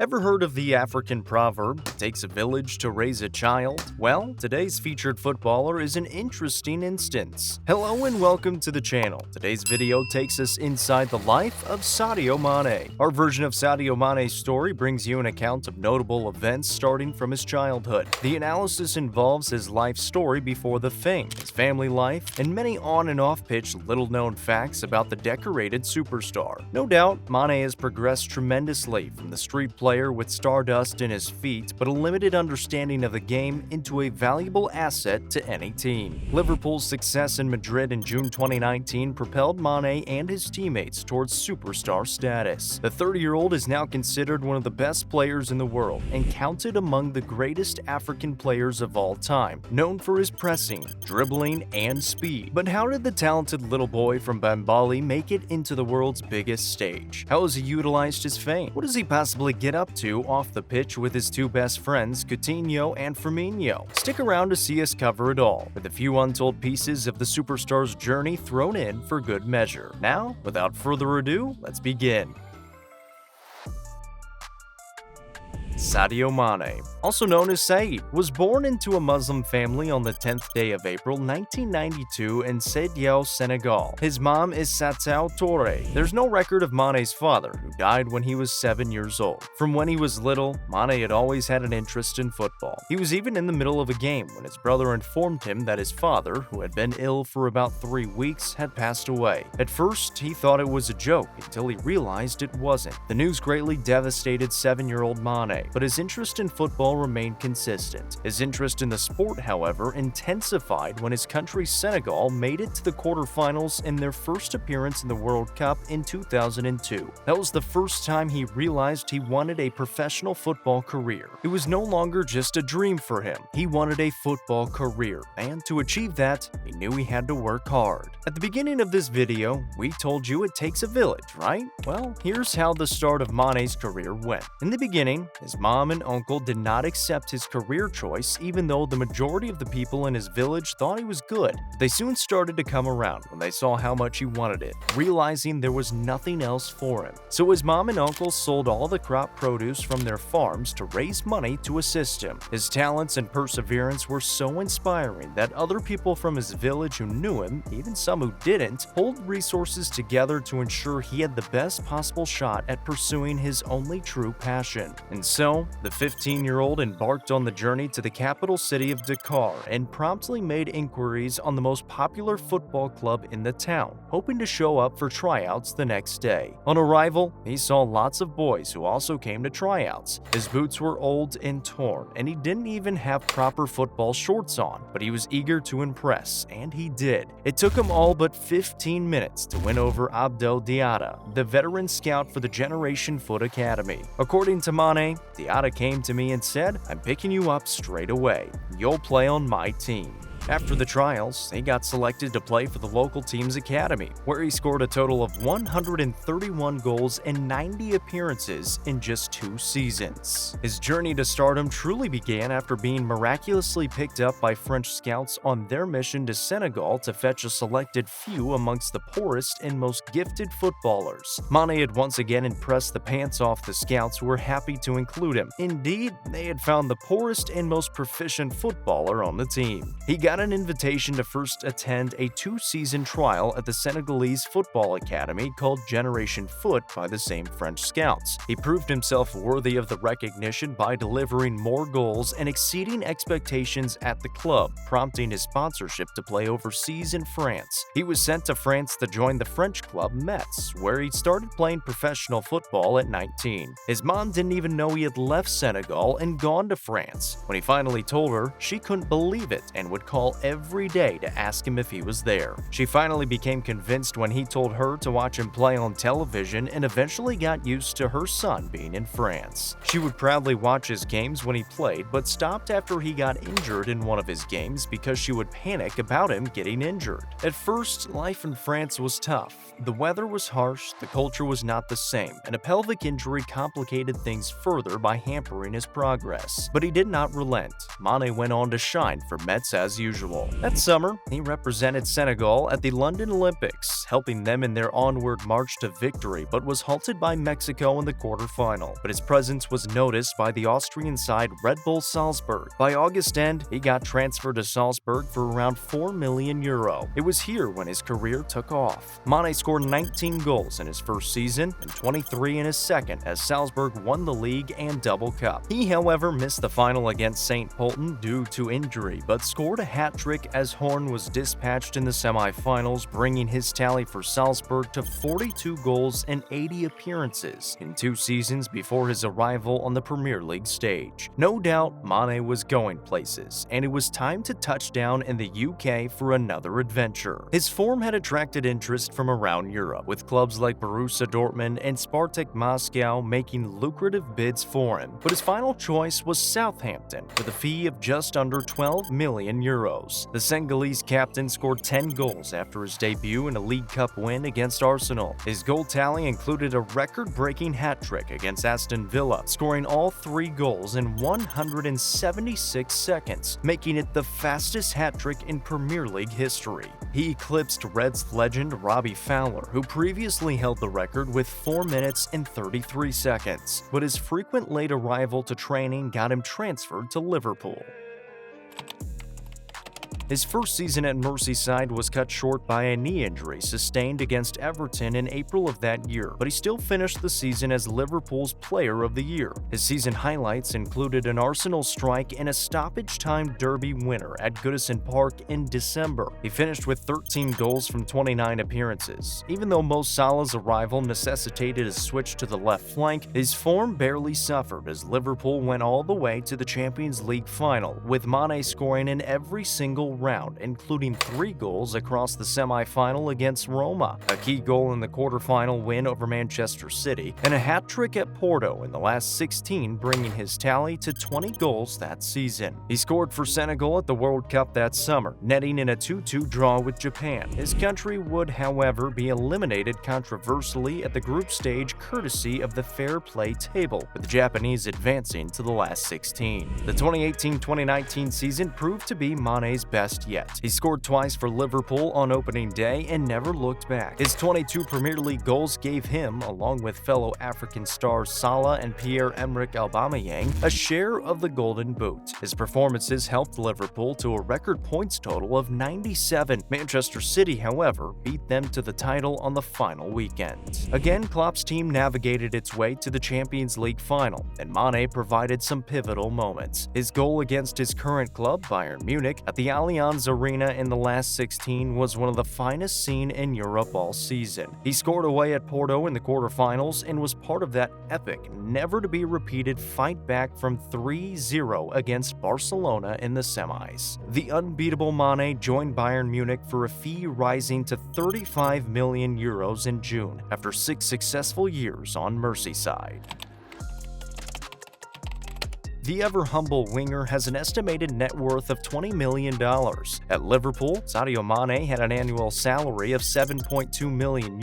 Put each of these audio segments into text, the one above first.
Ever heard of the African proverb, "It takes a village to raise a child"? Well, today's featured footballer is an interesting instance. Hello and welcome to the channel. Today's video takes us inside the life of Sadio Mane. Our version of Sadio Mane's story brings you an account of notable events starting from his childhood. The analysis involves his life story before the fame, his family life, and many on and off-pitch little-known facts about the decorated superstar. No doubt, Mane has progressed tremendously from the street player with stardust in his feet but a limited understanding of the game into a valuable asset to any team. Liverpool's success in Madrid in June 2019 propelled Mane and his teammates towards superstar status. The 30-year-old is now considered one of the best players in the world and counted among the greatest African players of all time, known for his pressing, dribbling, and speed. But how did the talented little boy from Bambali make it into the world's biggest stage? How has he utilized his fame? What does he possibly get up to off the pitch with his two best friends, Coutinho and Ferminho? Stick around to see us cover it all, with a few untold pieces of the superstar's journey thrown in for good measure. Now, without further ado, let's begin. Sadio Mane, also known as Said, was born into a Muslim family on the 10th day of April 1992 in Sadio, Senegal. His mom is Satou Touré. There's no record of Mane's father, who died when he was 7 years old. From when he was little, Mane had always had an interest in football. He was even in the middle of a game when his brother informed him that his father, who had been ill for about 3 weeks, had passed away. At first, he thought it was a joke until he realized it wasn't. The news greatly devastated 7-year-old Mane, but his interest in football remained consistent. His interest in the sport, however, intensified when his country Senegal made it to the quarterfinals in their first appearance in the World Cup in 2002. That was the first time he realized he wanted a professional football career. It was no longer just a dream for him. He wanted a football career, and to achieve that, he knew he had to work hard. At the beginning of this video, we told you it takes a village, right? Well, here's how the start of Mane's career went. In the beginning, his mom and uncle did not accept his career choice, even though the majority of the people in his village thought he was good. They soon started to come around when they saw how much he wanted it, realizing there was nothing else for him. So his mom and uncle sold all the crop produce from their farms to raise money to assist him. His talents and perseverance were so inspiring that other people from his village who knew him, even some who didn't, pulled resources together to ensure he had the best possible shot at pursuing his only true passion. And so, the 15-year-old embarked on the journey to the capital city of Dakar and promptly made inquiries on the most popular football club in the town, hoping to show up for tryouts the next day. On arrival, he saw lots of boys who also came to tryouts. His boots were old and torn, and he didn't even have proper football shorts on, but he was eager to impress, and he did. It took him all but 15 minutes to win over Abdel Diatta, the veteran scout for the Generation Foot Academy. According to Mane, Diatta came to me and said, "I'm picking you up straight away. You'll play on my team." After the trials, he got selected to play for the local team's academy, where he scored a total of 131 goals and 90 appearances in just 2 seasons. His journey to stardom truly began after being miraculously picked up by French scouts on their mission to Senegal to fetch a selected few amongst the poorest and most gifted footballers. Mane had once again impressed the pants off the scouts who were happy to include him. Indeed, they had found the poorest and most proficient footballer on the team. He got an invitation to first attend a 2-season trial at the Senegalese football academy called Generation Foot by the same French scouts. He proved himself worthy of the recognition by delivering more goals and exceeding expectations at the club, prompting his sponsorship to play overseas in France. He was sent to France to join the French club Metz, where he started playing professional football at 19. His mom didn't even know he had left Senegal and gone to France. When he finally told her, she couldn't believe it and would call every day to ask him if he was there. She finally became convinced when he told her to watch him play on television and eventually got used to her son being in France. She would proudly watch his games when he played, but stopped after he got injured in one of his games because she would panic about him getting injured. At first, life in France was tough. The weather was harsh, the culture was not the same, and a pelvic injury complicated things further by hampering his progress. But he did not relent. Mane went on to shine for Metz as usual. usual. That summer, he represented Senegal at the London Olympics, helping them in their onward march to victory, but was halted by Mexico in the quarterfinal. But his presence was noticed by the Austrian side Red Bull Salzburg. By August end, he got transferred to Salzburg for around €4 million. It was here when his career took off. Mane scored 19 goals in his first season and 23 in his second as Salzburg won the league and double cup. He, however, missed the final against St. Pölten due to injury, but scored a hat-trick as Horn was dispatched in the semi-finals, bringing his tally for Salzburg to 42 goals and 80 appearances in 2 seasons before his arrival on the Premier League stage. No doubt, Mane was going places, and it was time to touch down in the UK for another adventure. His form had attracted interest from around Europe, with clubs like Borussia Dortmund and Spartak Moscow making lucrative bids for him, but his final choice was Southampton, with a fee of just under €12 million. The Senegalese captain scored 10 goals after his debut in a League Cup win against Arsenal. His goal tally included a record-breaking hat-trick against Aston Villa, scoring all 3 goals in 176 seconds, making it the fastest hat-trick in Premier League history. He eclipsed Reds legend Robbie Fowler, who previously held the record with 4 minutes and 33 seconds, but his frequent late arrival to training got him transferred to Liverpool. His first season at Merseyside was cut short by a knee injury sustained against Everton in April of that year, but he still finished the season as Liverpool's Player of the Year. His season highlights included an Arsenal strike and a stoppage-time derby winner at Goodison Park in December. He finished with 13 goals from 29 appearances. Even though Mo Salah's arrival necessitated a switch to the left flank, his form barely suffered as Liverpool went all the way to the Champions League final, with Mane scoring in every single round, including 3 goals across the semi-final against Roma, a key goal in the quarter-final win over Manchester City, and a hat-trick at Porto in the last 16, bringing his tally to 20 goals that season. He scored for Senegal at the World Cup that summer, netting in a 2-2 draw with Japan. His country would, however, be eliminated controversially at the group stage courtesy of the fair play table, with the Japanese advancing to the last 16. The 2018-2019 season proved to be Mane's best yet. He scored twice for Liverpool on opening day and never looked back. His 22 Premier League goals gave him, along with fellow African stars Salah and Pierre-Emerick Aubameyang, a share of the Golden Boot. His performances helped Liverpool to a record points total of 97. Manchester City, however, beat them to the title on the final weekend. Again, Klopp's team navigated its way to the Champions League final, and Mane provided some pivotal moments. His goal against his current club, Bayern Munich, at the Allianz Arena in the last 16 was one of the finest seen in Europe all season. He scored away at Porto in the quarterfinals and was part of that epic, never-to-be-repeated fight back from 3-0 against Barcelona in the semis. The unbeatable Mane joined Bayern Munich for a fee rising to €35 million in June after 6 successful years on Merseyside. The ever-humble winger has an estimated net worth of $20 million. At Liverpool, Sadio Mane had an annual salary of €7.2 million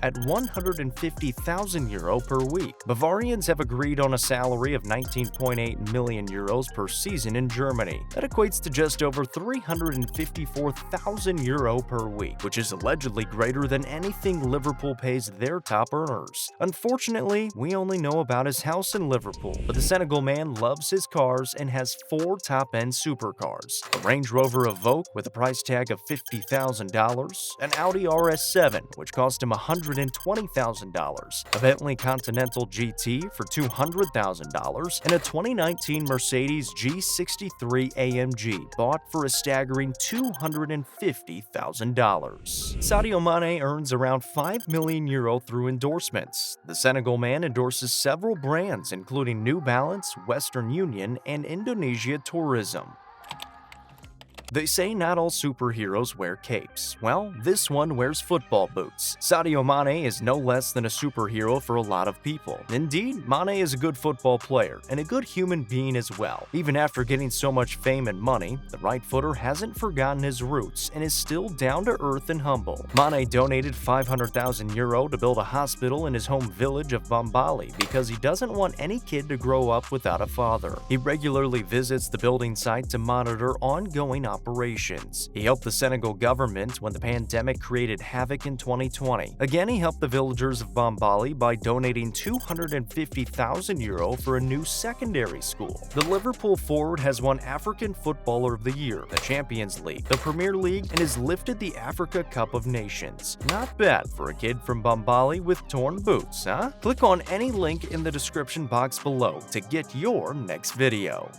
at €150,000 per week. Bavarians have agreed on a salary of €19.8 million per season in Germany. That equates to just over €354,000 per week, which is allegedly greater than anything Liverpool pays their top earners. Unfortunately, we only know about his house in Liverpool, but the Senegal man loves his cars and has 4 top-end supercars: a Range Rover Evoque with a price tag of $50,000, an Audi RS7 which cost him $120,000, a Bentley Continental GT for $200,000, and a 2019 Mercedes G63 AMG bought for a staggering $250,000. Sadio Mane earns around €5 million through endorsements. The Senegal man endorses several brands including New Balance, Western Union, and Indonesia Tourism. They say not all superheroes wear capes. Well, this one wears football boots. Sadio Mane is no less than a superhero for a lot of people. Indeed, Mane is a good football player and a good human being as well. Even after getting so much fame and money, the right footer hasn't forgotten his roots and is still down to earth and humble. Mane donated €500,000 to build a hospital in his home village of Bambali because he doesn't want any kid to grow up without a father. He regularly visits the building site to monitor ongoing operations. operations. He helped the Senegal government when the pandemic created havoc in 2020. Again, he helped the villagers of Bambali by donating €250,000 for a new secondary school. The Liverpool forward has won African Footballer of the Year, the Champions League, the Premier League, and has lifted the Africa Cup of Nations. Not bad for a kid from Bambali with torn boots, huh? Click on any link in the description box below to get your next video.